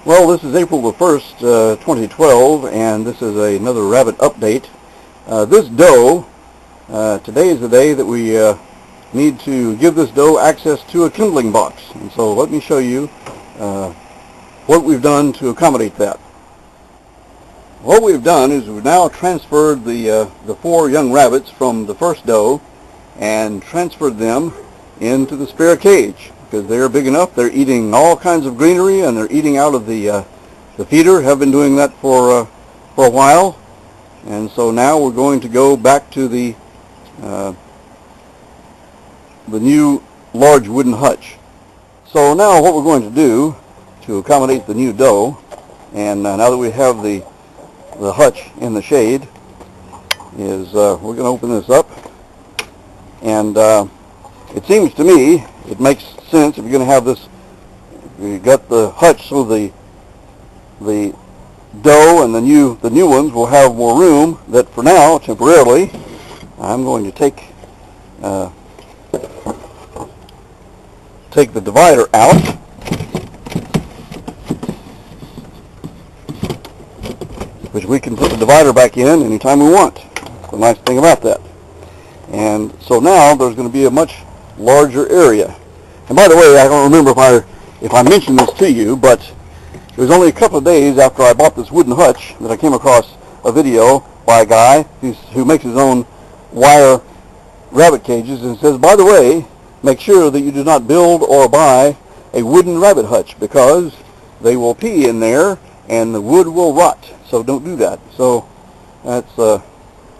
Well, this is April the 1st, 2012, and this is another rabbit update. This doe, today is the day that we need to give this doe access to a kindling box. And so let me show you what we've done to accommodate that. What we've done is we've now transferred the 4 young rabbits from the first doe and transferred them into the spare cage, because they're big enough. They're eating all kinds of greenery, and they're eating out of the feeder. Have been doing that for a while, and so now we're going to go back to the new large wooden hutch. So now what we're going to do to accommodate the new doe, and now that we have the hutch in the shade, is we're going to open this up, and it seems to me it makes sense if you're going to have this. You got the hutch so the doe and the new ones will have more room. That for now, temporarily, I'm going to take the divider out, which we can put the divider back in anytime we want. That's the nice thing about that. And so now there's going to be a much larger area. And by the way, I don't remember if I mentioned this to you, but it was only a couple of days after I bought this wooden hutch that I came across a video by a guy who makes his own wire rabbit cages, and says, by the way, make sure that you do not build or buy a wooden rabbit hutch, because they will pee in there and the wood will rot. So don't do that. So that's a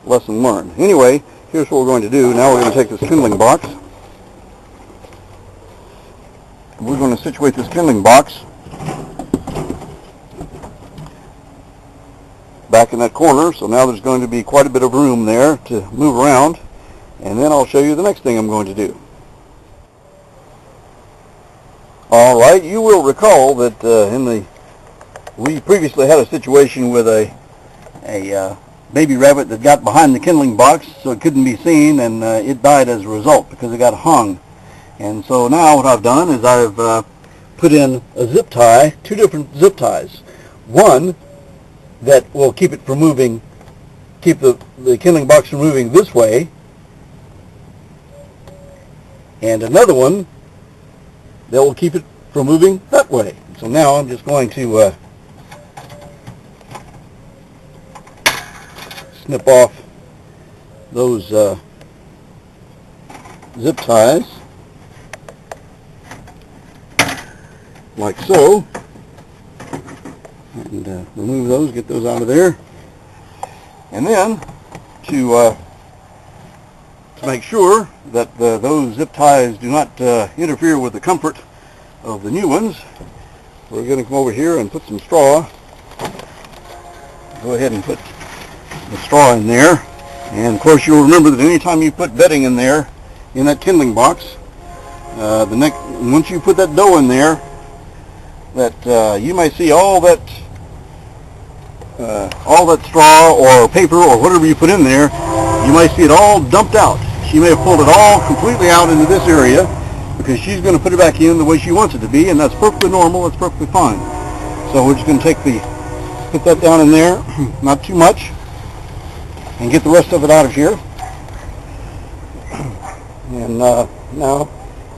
lesson learned. Anyway, here's what we're going to do. Now we're going to take this kindling box. We're going to situate this kindling box back in that corner. So now there's going to be quite a bit of room there to move around. And then I'll show you the next thing I'm going to do. All right, you will recall that we previously had a situation with a baby rabbit that got behind the kindling box so it couldn't be seen, and it died as a result because it got hung. And so now what I've done is I've put in a zip tie, 2 different zip ties. One that will keep it from moving, keep the kindling box from moving this way, and another one that will keep it from moving that way. So now I'm just going to snip off those zip ties like so, and remove those, get those out of there. And then to make sure that those zip ties do not interfere with the comfort of the new ones, we're going to come over here and put some straw. Go ahead and put the straw in there. And of course you'll remember that anytime you put bedding in there, in that kindling box, once you put that dough in there, that you may see all that straw or paper or whatever you put in there, you might see it all dumped out. She may have pulled it all completely out into this area because she's going to put it back in the way she wants it to be, and that's perfectly normal. That's perfectly fine. So we're just going to put that down in there, not too much, and get the rest of it out of here. And now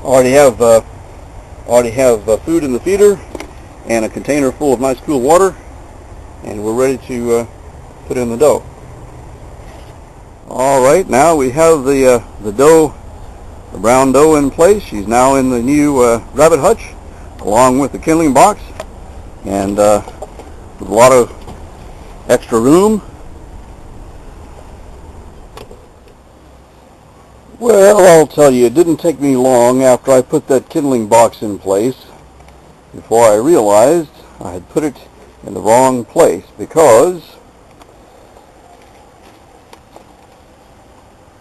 I already have food in the feeder and a container full of nice cool water, and we're ready to put in the dough. All right, now we have the dough, the brown dough, in place. She's now in the new rabbit hutch, along with the kindling box, and with a lot of extra room. Well, I'll tell you, it didn't take me long after I put that kindling box in place before I realized I had put it in the wrong place, because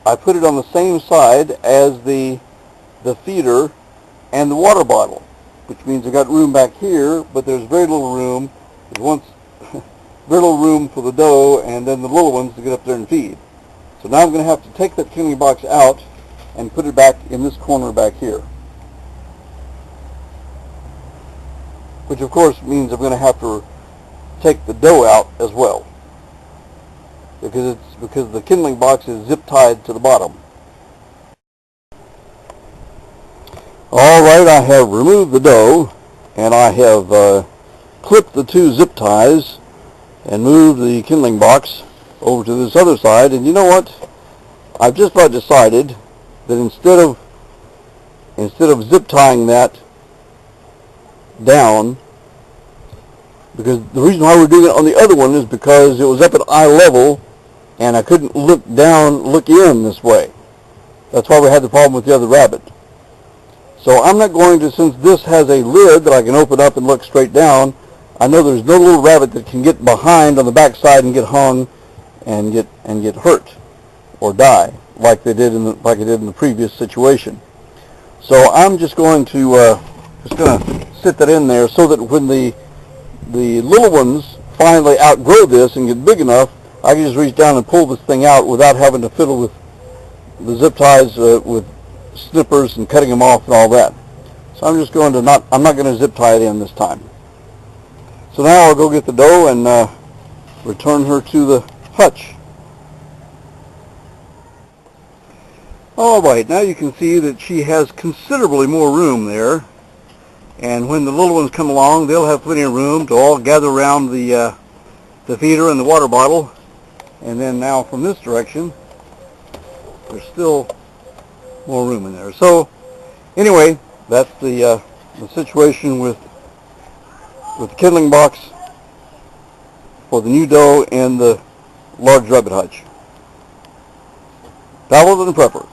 I put it on the same side as the feeder and the water bottle, which means I got room back here, but there's very little room. Very little room for the dough and then the little ones to get up there and feed. So now I'm going to have to take that kindling box out and put it back in this corner back here. which of course means I'm going to have to take the dough out as well, because the kindling box is zip tied to the bottom. Alright, I have removed the dough, and I have clipped the 2 zip ties and moved the kindling box over to this other side. And you know what? I've just about decided that instead of zip tying that down, because the reason why we're doing it on the other one is because it was up at eye level and I couldn't look in this way. That's why we had the problem with the other rabbit. So I'm not going to, since this has a lid that I can open up and look straight down, I know there's no little rabbit that can get behind on the back side and get hung and get hurt or die like it did in the previous situation. So I'm just going to sit that in there so that when the little ones finally outgrow this and get big enough, I can just reach down and pull this thing out without having to fiddle with the zip ties with snippers and cutting them off and all that. So I'm just going to I'm not going to zip tie it in this time. So now I'll go get the dough and return her to the hutch. Alright, now you can see that she has considerably more room there, and when the little ones come along, they'll have plenty of room to all gather around the feeder and the water bottle. And then now from this direction, there's still more room in there. So anyway, that's the situation with the kindling box for the new dough and the large rabbit hutch. Paddles and Prepper.